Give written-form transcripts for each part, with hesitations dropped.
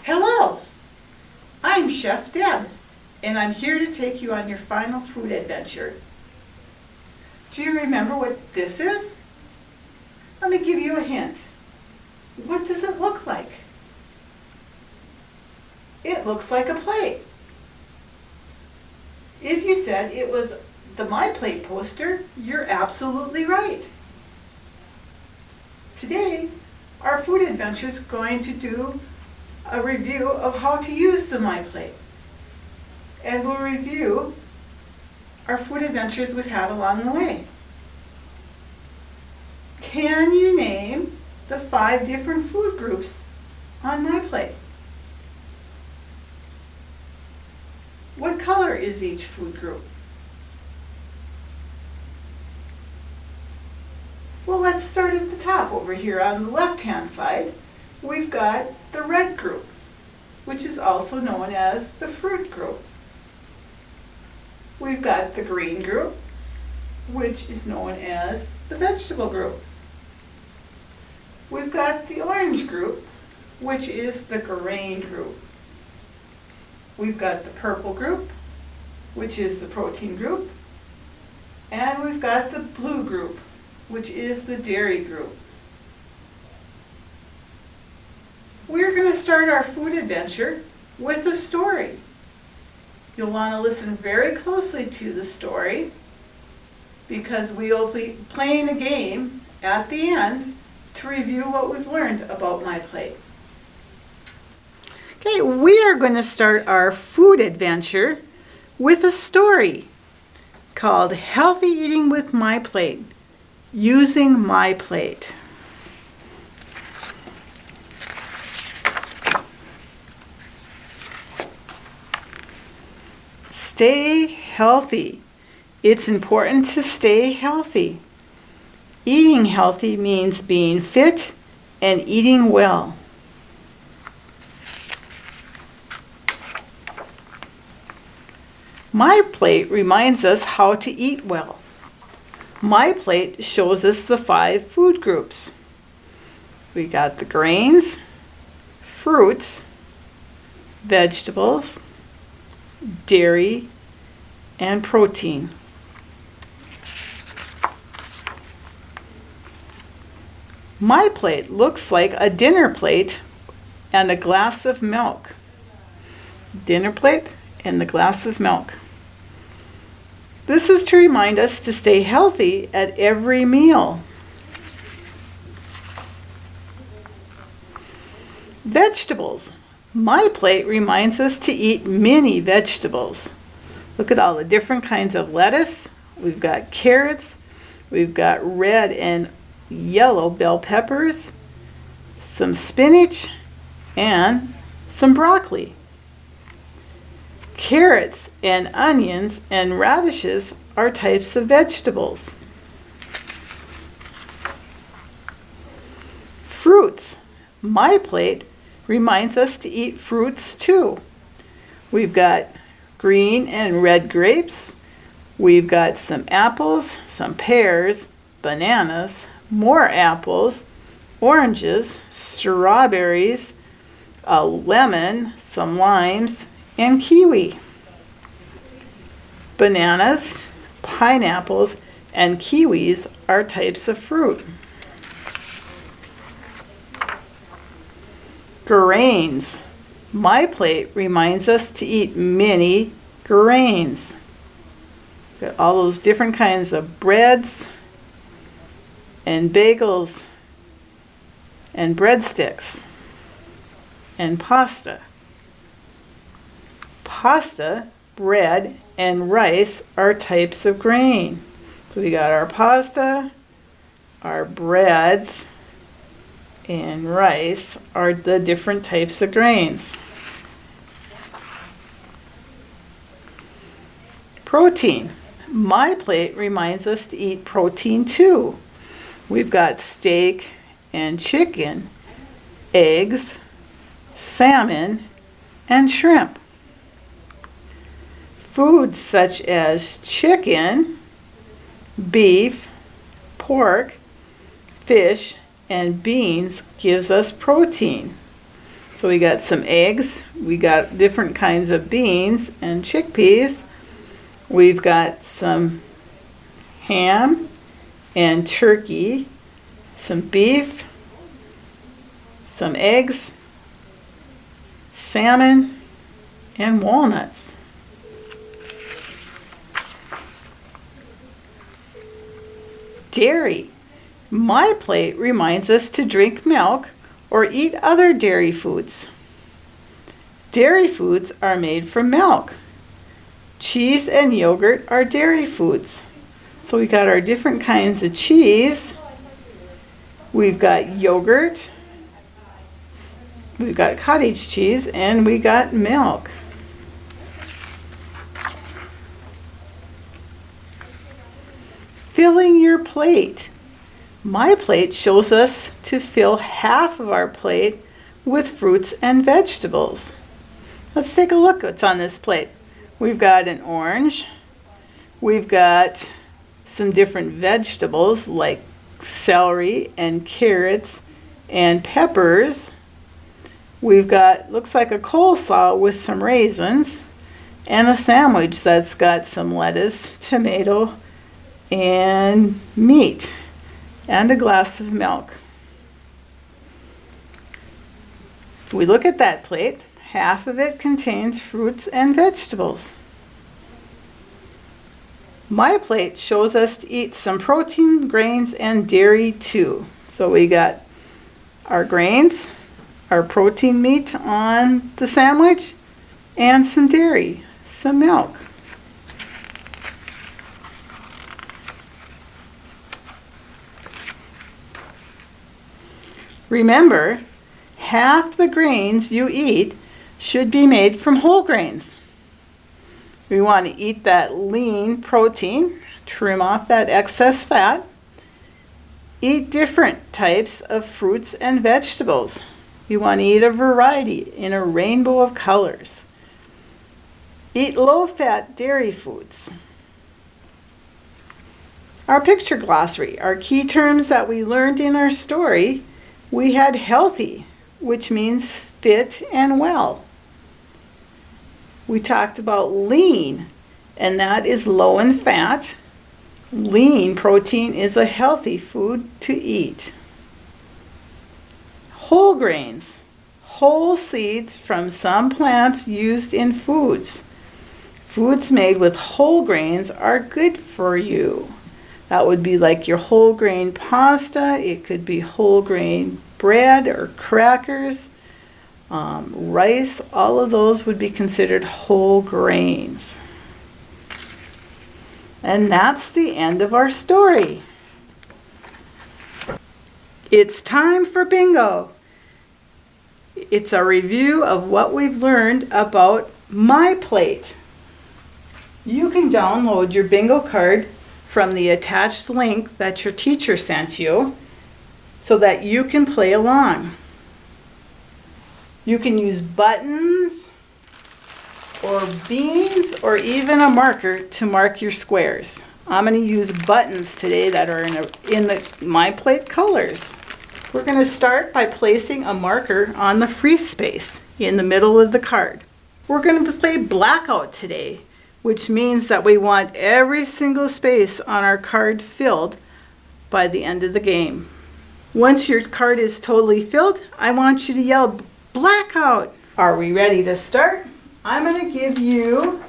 Hello, I'm Chef Deb, and I'm here to take you on your final food adventure. Do you remember what this is? Let me give you a hint. What does it look like? It looks like a plate. If you said it was the My Plate poster, you're absolutely right. Today, our food adventure is going to do a review of how to use the My Plate. And we'll review our food adventures we've had along the way. Can you name the 5 different food groups on My Plate? What color is each food group? Well, let's start at the top over here on the left-hand side. We've got the red group, which is also known as the fruit group. We've got the green group, which is known as the vegetable group. We've got the orange group, which is the grain group. We've got the purple group, which is the protein group. And we've got the blue group, which is the dairy group. We're going to start our food adventure with a story. You'll want to listen very closely to the story because we'll be playing a game at the end to review what we've learned about My Plate. Okay, we are going to start our food adventure with a story called Healthy Eating with My Plate, Using My Plate. Stay healthy. It's important to stay healthy. Eating healthy means being fit and eating well. My Plate reminds us how to eat well. My Plate shows us the 5 food groups. We got the grains, fruits, vegetables, dairy, and protein. My Plate looks like a dinner plate and a glass of milk. Dinner plate and the glass of milk. This is to remind us to stay healthy at every meal. Vegetables. My Plate reminds us to eat many vegetables. Look at all the different kinds of lettuce. We've got carrots. We've got red and yellow bell peppers, some spinach, and some broccoli. Carrots and onions and radishes are types of vegetables. Fruits. My Plate reminds us to eat fruits too. We've got green and red grapes. We've got some apples, some pears, bananas, more apples, oranges, strawberries, a lemon, some limes, and kiwi. Bananas, pineapples, and kiwis are types of fruit. Grains. My Plate reminds us to eat many grains. Got all those different kinds of breads and bagels and breadsticks and pasta. Pasta, bread, and rice are types of grain. So we got our pasta, our breads, and rice are the different types of grains. Protein. My Plate reminds us to eat protein too. We've got steak and chicken, eggs, salmon, and shrimp. Foods such as chicken, beef, pork, fish, and beans gives us protein. So we got some eggs, we got different kinds of beans and chickpeas. We've got some ham and turkey, some beef, some eggs, salmon, and walnuts. Dairy. My plate reminds us to drink milk or eat other dairy foods. Dairy foods are made from milk. Cheese and yogurt are dairy foods. So we got our different kinds of cheese. We've got yogurt. We've got cottage cheese, and we got milk. Filling your plate. My plate shows us to fill half of our plate with fruits and vegetables. Let's take a look what's on this plate. We've got an orange. We've got some different vegetables like celery and carrots and peppers. We've got, looks like a coleslaw with some raisins, and a sandwich that's got some lettuce, tomato, and meat, and a glass of milk. If we look at that plate, half of it contains fruits and vegetables. My plate shows us to eat some protein, grains, and dairy too. So we got our grains, our protein meat on the sandwich, and some dairy, some milk. Remember, half the grains you eat should be made from whole grains. We want to eat that lean protein, trim off that excess fat. Eat different types of fruits and vegetables. You want to eat a variety in a rainbow of colors. Eat low-fat dairy foods. Our picture glossary, our key terms that we learned in our story, we had healthy, which means fit and well. We talked about lean, and that is low in fat. Lean protein is a healthy food to eat. Whole grains, whole seeds from some plants used in foods. Foods made with whole grains are good for you. That would be like your whole grain pasta. It could be whole grain bread or crackers. Rice, all of those would be considered whole grains. And that's the end of our story. It's time for bingo. It's a review of what we've learned about My Plate. You can download your bingo card from the attached link that your teacher sent you so that you can play along. You can use buttons or beans or even a marker to mark your squares. I'm going to use buttons today that are in the My Plate colors. We're going to start by placing a marker on the free space in the middle of the card. We're going to play blackout today, which means that we want every single space on our card filled by the end of the game. Once your card is totally filled, I want you to yell blackout. Are we ready to start? I'm going to give you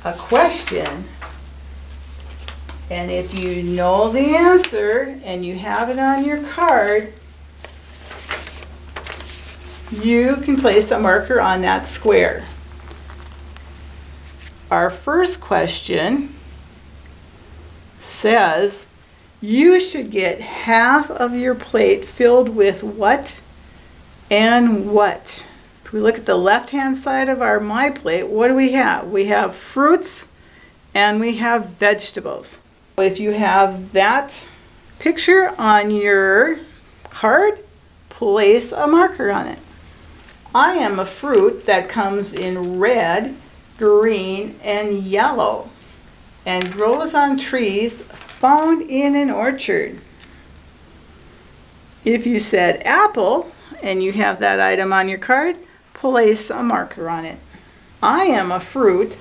a question, and if you know the answer and you have it on your card, you can place a marker on that square. Our first question says, you should get half of your plate filled with what and what? If we look at the left-hand side of our My Plate, what do we have? We have fruits and we have vegetables. If you have that picture on your card, place a marker on it. I am a fruit that comes in red, green, and yellow and grows on trees found in an orchard. If you said apple, and you have that item on your card, place a marker on it. I am a fruit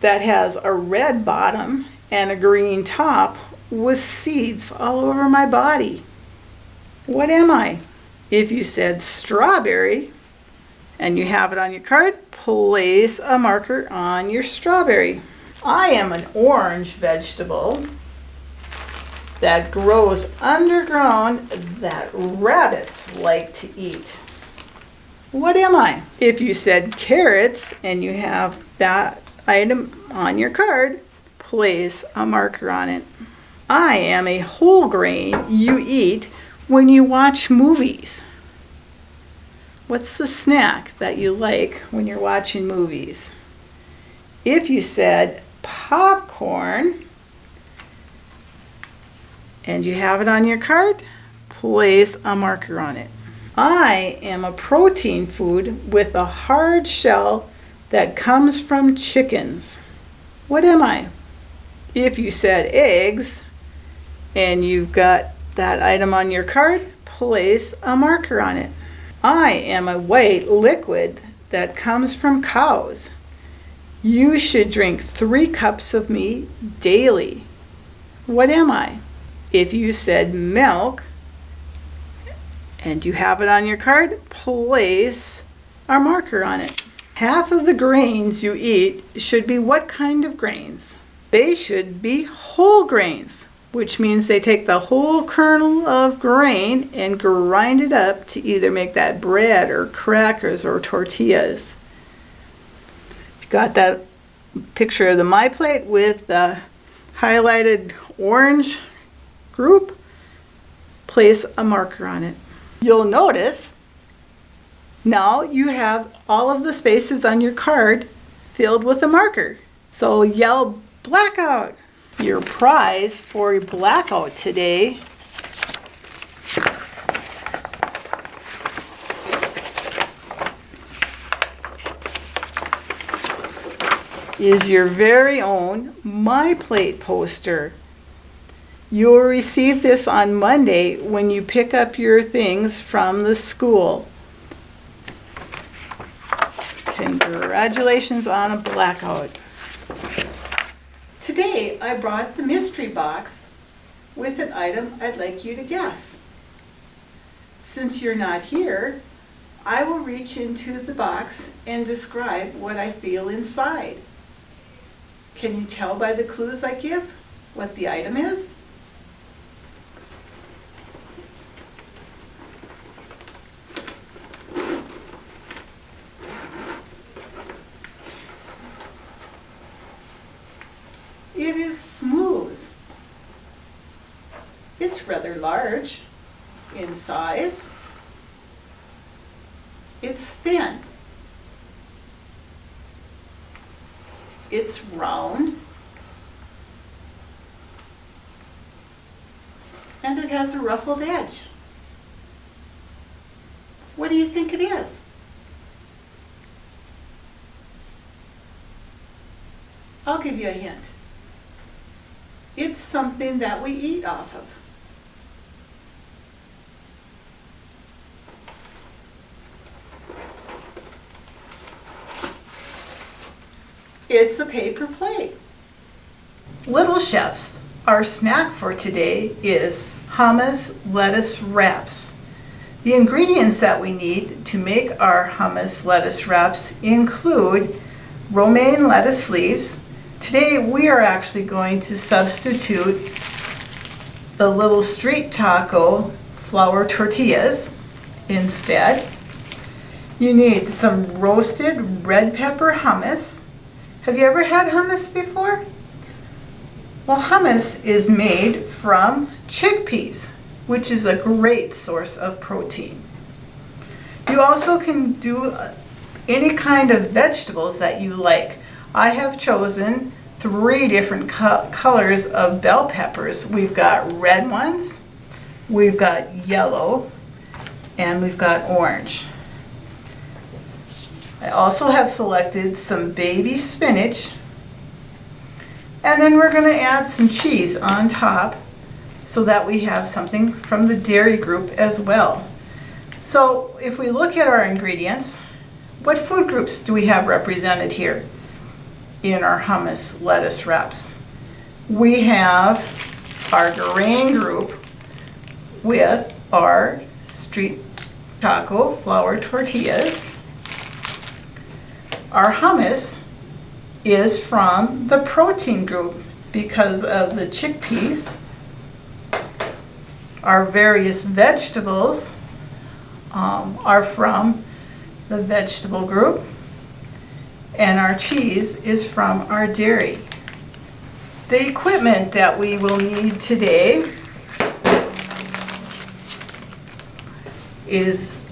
that has a red bottom and a green top with seeds all over my body. What am I? If you said strawberry and you have it on your card, place a marker on your strawberry. I am an orange vegetable that grows underground that rabbits like to eat. What am I? If you said carrots and you have that item on your card, place a marker on it. I am a whole grain you eat when you watch movies. What's the snack that you like when you're watching movies? If you said popcorn and you have it on your card, place a marker on it. I am a protein food with a hard shell that comes from chickens. What am I? If you said eggs and you've got that item on your card, place a marker on it. I am a white liquid that comes from cows. You should drink 3 cups of me daily. What am I? If you said milk and you have it on your card, place a marker on it. Half of the grains you eat should be what kind of grains? They should be whole grains, which means they take the whole kernel of grain and grind it up to either make that bread or crackers or tortillas. Got that picture of the My Plate with the highlighted orange group? Place a marker on it. You'll notice now you have all of the spaces on your card filled with a marker. So yell blackout. Your prize for blackout today is your very own My Plate poster. You will receive this on Monday when you pick up your things from the school. Congratulations on a blackout. Today I brought the mystery box with an item I'd like you to guess. Since you're not here, I will reach into the box and describe what I feel inside. Can you tell by the clues I give what the item is? It is smooth. It's rather large in size. It's thin. It's round. And it has a ruffled edge. What do you think it is? I'll give you a hint. It's something that we eat off of. It's a paper plate. Little Chefs, our snack for today is hummus lettuce wraps. The ingredients that we need to make our hummus lettuce wraps include romaine lettuce leaves. Today we are actually going to substitute the little street taco flour tortillas instead. You need some roasted red pepper hummus. Have you ever had hummus before? Well, hummus is made from chickpeas, which is a great source of protein. You also can do any kind of vegetables that you like. I have chosen 3 different colors of bell peppers. We've got red ones, we've got yellow, and we've got orange. I also have selected some baby spinach, and then we're going to add some cheese on top so that we have something from the dairy group as well. So if we look at our ingredients, what food groups do we have represented here in our hummus lettuce wraps? We have our grain group with our street taco flour tortillas. Our hummus is from the protein group because of the chickpeas. Our various vegetables are from the vegetable group, and our cheese is from our dairy. The equipment that we will need today is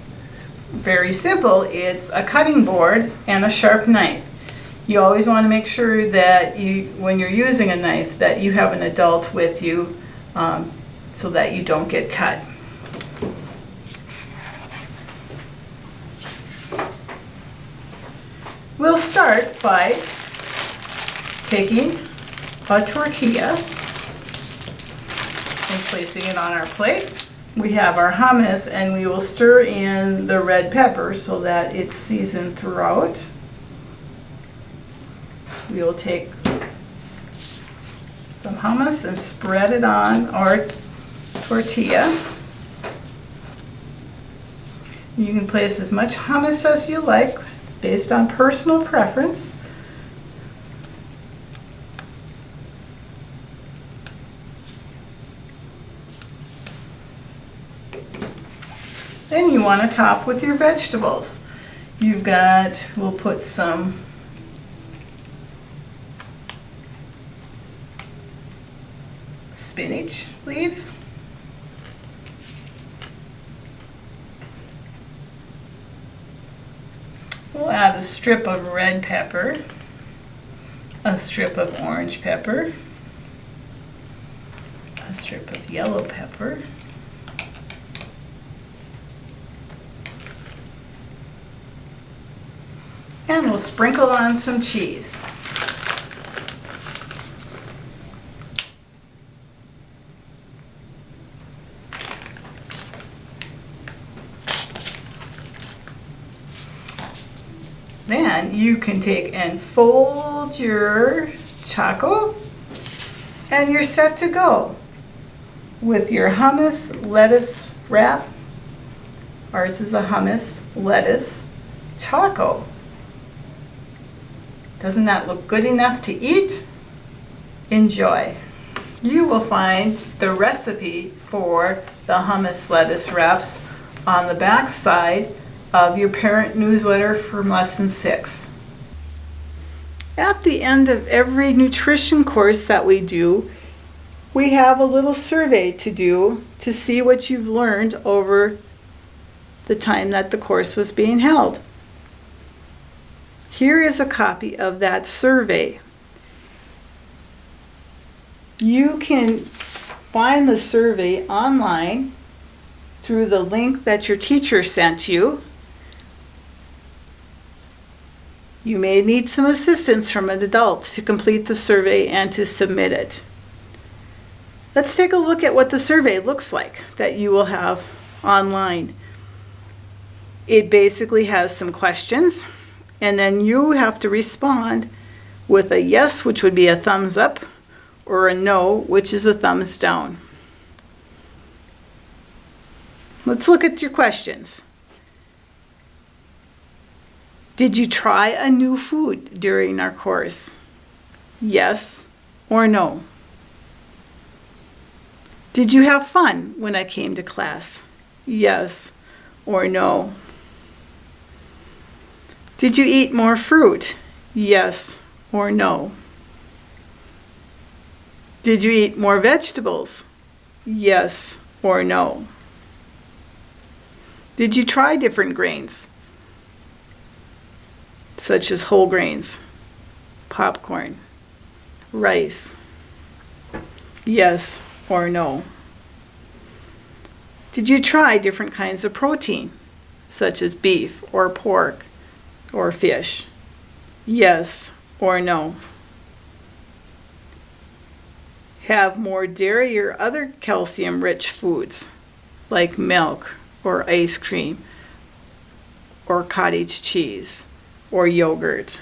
very simple. It's a cutting board and a sharp knife. You always want to make sure that when you're using a knife, that you have an adult with you so that you don't get cut. We'll start by taking a tortilla and placing it on our plate. We have our hummus, and we will stir in the red pepper so that it's seasoned throughout. We will take some hummus and spread it on our tortilla. You can place as much hummus as you like. It's based on personal preference. Then you want to top with your vegetables. We'll put some spinach leaves. We'll add a strip of red pepper, a strip of orange pepper, a strip of yellow pepper, and we'll sprinkle on some cheese. Then you can take and fold your taco, and you're set to go with your hummus lettuce wrap. Ours is a hummus lettuce taco. Doesn't that look good enough to eat? Enjoy. You will find the recipe for the hummus lettuce wraps on the back side of your parent newsletter from lesson 6. At the end of every nutrition course that we do, we have a little survey to do to see what you've learned over the time that the course was being held. Here is a copy of that survey. You can find the survey online through the link that your teacher sent you. You may need some assistance from an adult to complete the survey and to submit it. Let's take a look at what the survey looks like that you will have online. It basically has some questions, and then you have to respond with a yes, which would be a thumbs up, or a no, which is a thumbs down. Let's look at your questions. Did you try a new food during our course? Yes or no? Did you have fun when I came to class? Yes or no? Did you eat more fruit? Yes or no? Did you eat more vegetables? Yes or no? Did you try different grains, such as whole grains, popcorn, rice? Yes or no? Did you try different kinds of protein, such as beef or pork or fish? Yes or no? Have more dairy or other calcium-rich foods, like milk or ice cream or cottage cheese or yogurt?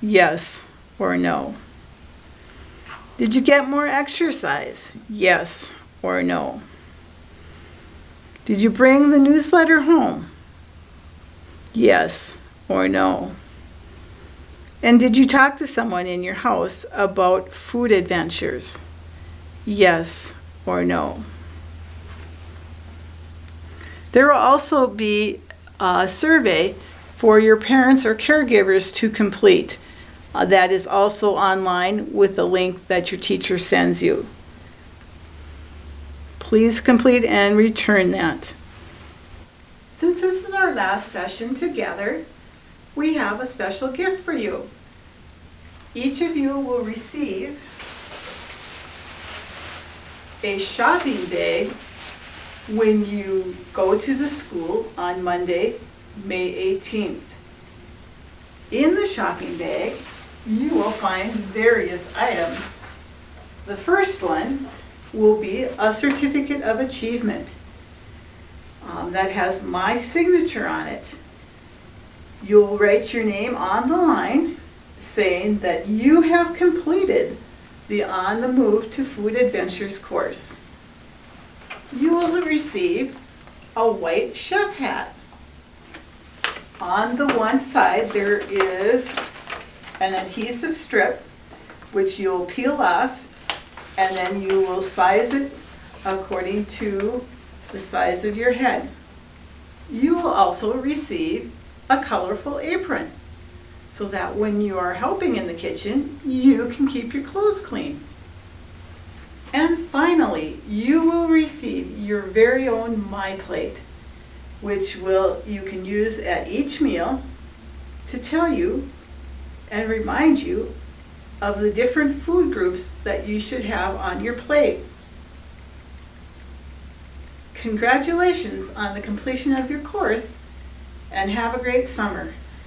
Yes or no? Did you get more exercise? Yes or no? Did you bring the newsletter home? Yes or no? And did you talk to someone in your house about food adventures? Yes or no? There will also be a survey for your parents or caregivers to complete. That is also online with the link that your teacher sends you. Please complete and return that. Since this is our last session together, we have a special gift for you. Each of you will receive a shopping bag when you go to the school on Monday, May 18th. In the shopping bag, you will find various items. The first one will be a certificate of achievement that has my signature on it. You'll write your name on the line saying that you have completed the On the Move to Food Adventures course. You will receive a white chef hat. On the one side there is an adhesive strip which you'll peel off, and then you will size it according to the size of your head. You will also receive a colorful apron so that when you are helping in the kitchen, you can keep your clothes clean. And finally, you will receive your very own My Plate, which you can use at each meal to tell you and remind you of the different food groups that you should have on your plate. Congratulations on the completion of your course, and have a great summer.